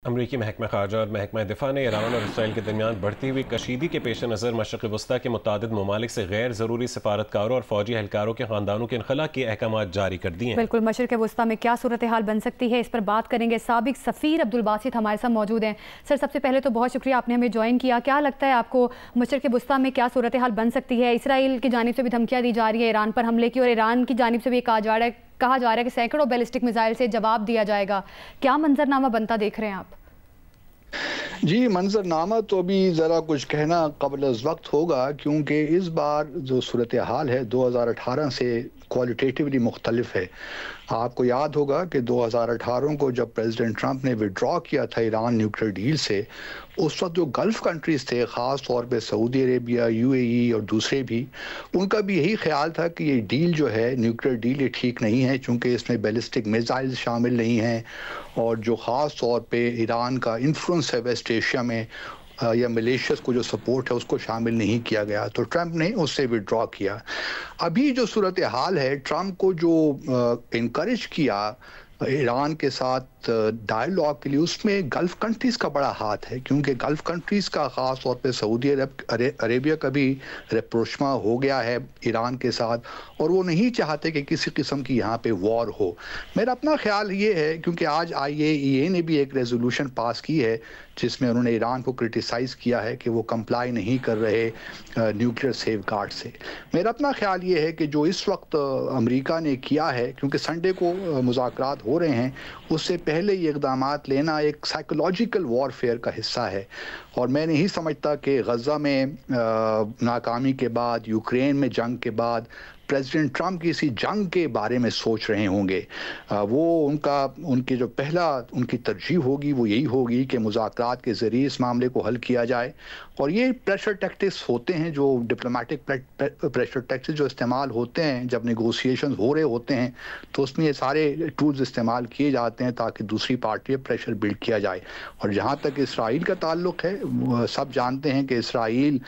अमरीकी महकमा खारजा और महकमा दिफा ने ईरान और इसराइल के दरमियान बढ़ती हुई कशीदगी के पेश नज़र मशरक़ वस्ता के मुतादिद ममालिक से गैर ज़रूरी सफारतकारों और फौजी एहलकारों के ख़ानदानों के इनखला के अहकाम जारी कर दिए हैं। बिल्कुल, मशरक़ वस्ता में क्या सूरत हाल बन सकती है, इस पर बात करेंगे। साबिक सफ़ीर अब्दुल बासित हमारे साथ मौजूद हैं। सर, सबसे पहले तो बहुत शुक्रिया, आपने हमें ज्वाइन किया। क्या लगता है आपको मशरक़ वस्ता में क्या सूरत हाल बन सकती है? इसराइल की जानिब से भी धमकियाँ दी जा रही है ईरान पर हमले की, और ईरान की जानिब से भी कहा जा रहा है कि सैकड़ों बैलिस्टिक मिसाइल से जवाब दिया जाएगा। क्या मंजरनामा बनता देख रहे हैं आप? जी, मंजरनामा तो अभी ज़रा कुछ कहना क़ब्ल वक्त होगा, क्योंकि इस बार जो सूरत हाल है 2018 से क्वालिटेटिवली मुख्तलिफ है। आपको याद होगा कि 2018 को जब प्रेसिडेंट ट्रंप ने विड्रॉ किया था ईरान न्यूक्लियर डील से, उस वक्त जो गल्फ़ कंट्रीज़ थे, ख़ास तौर पे सऊदी अरेबिया, यूएई और दूसरे भी, उनका भी यही ख्याल था कि ये डील जो है न्यूक्लियर डील ये ठीक नहीं है, चूँकि इसमें बैलिस्टिक मिसाइल शामिल नहीं हैं, और जो ख़ास तौर पे ईरान का इन्फ्लुएंस है वेस्ट एशिया में या मलेशियस को जो सपोर्ट है उसको शामिल नहीं किया गया, तो ट्रंप ने उससे विड्रॉ किया। अभी जो सूरत हाल है, ट्रंप को जो इनकरेज किया ईरान के साथ डायलॉग के लिए, उसमें गल्फ़ कंट्रीज़ का बड़ा हाथ है, क्योंकि गल्फ़ कंट्रीज़ का ख़ास तौर पे सऊदी अरेबिया का भी रेप्रोचमा हो गया है ईरान के साथ, और वो नहीं चाहते कि किसी किस्म की यहाँ पे वॉर हो। मेरा अपना ख्याल ये है, क्योंकि आज IAEA ने भी एक रेजोल्यूशन पास की है जिसमें उन्होंने ईरान को क्रिटिसाइज़ किया है कि वो कंप्लाई नहीं कर रहे न्यूक्लियर सेफ गार्ड से। मेरा अपना ख्याल ये है कि जो इस वक्त अमेरिका ने किया है, क्योंकि संडे को मुज़ाकरात हो रहे हैं, उससे पहले ये इक़दामात लेना एक साइकोलॉजिकल वॉरफेयर का हिस्सा है, और मैं नहीं समझता कि गज़ा में नाकामी के बाद, यूक्रेन में जंग के बाद प्रेसिडेंट ट्रंप की इसी जंग के बारे में सोच रहे होंगे। वो उनकी जो पहला उनकी तरजीह होगी वो यही होगी कि मुज़ाकरात के ज़रिए इस मामले को हल किया जाए, और ये प्रेशर टैक्टिक्स होते हैं, जो डिप्लोमेटिक प्रेशर टैक्टिक्स जो इस्तेमाल होते हैं जब नेगोशिएशन हो रहे होते हैं, तो उसमें ये सारे टूल्स इस्तेमाल किए जाते हैं ताकि दूसरी पार्टी पर प्रेशर बिल्ड किया जाए। और जहाँ तक इसराइल का ताल्लुक़ है, सब जानते हैं कि इसराइल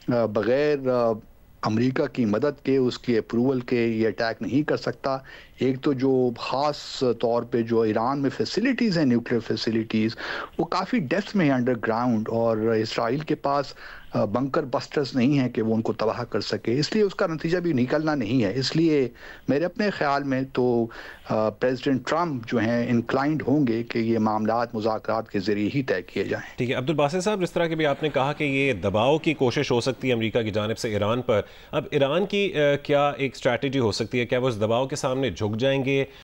बग़ैर अमेरिका की मदद के, उसकी अप्रूवल के ये अटैक नहीं कर सकता। एक तो जो ख़ास तौर पे जो ईरान में फैसिलिटीज़ हैं, न्यूक्लियर फैसिलिटीज़, वो काफ़ी डेप्थ में है अंडरग्राउंड, और इसराइल के पास बंकर बस्टर्स नहीं हैं कि वो उनको तबाह कर सके, इसलिए उसका नतीजा भी निकलना नहीं है। इसलिए मेरे अपने ख्याल में तो प्रेसिडेंट ट्रंप जो हैं इंक्लाइंड होंगे कि ये मामलात मुज़ाकरात के ज़रिए ही तय किए जाएँ। ठीक है अब्दुल बासित साहब, जिस तरह के भी आपने कहा कि ये दबाव की कोशिश हो सकती है अमेरिका की जानिब से ईरान पर, अब ईरान की क्या एक स्ट्रैटेजी हो सकती है? क्या वो उस दबाव के सामने झुक जाएंगे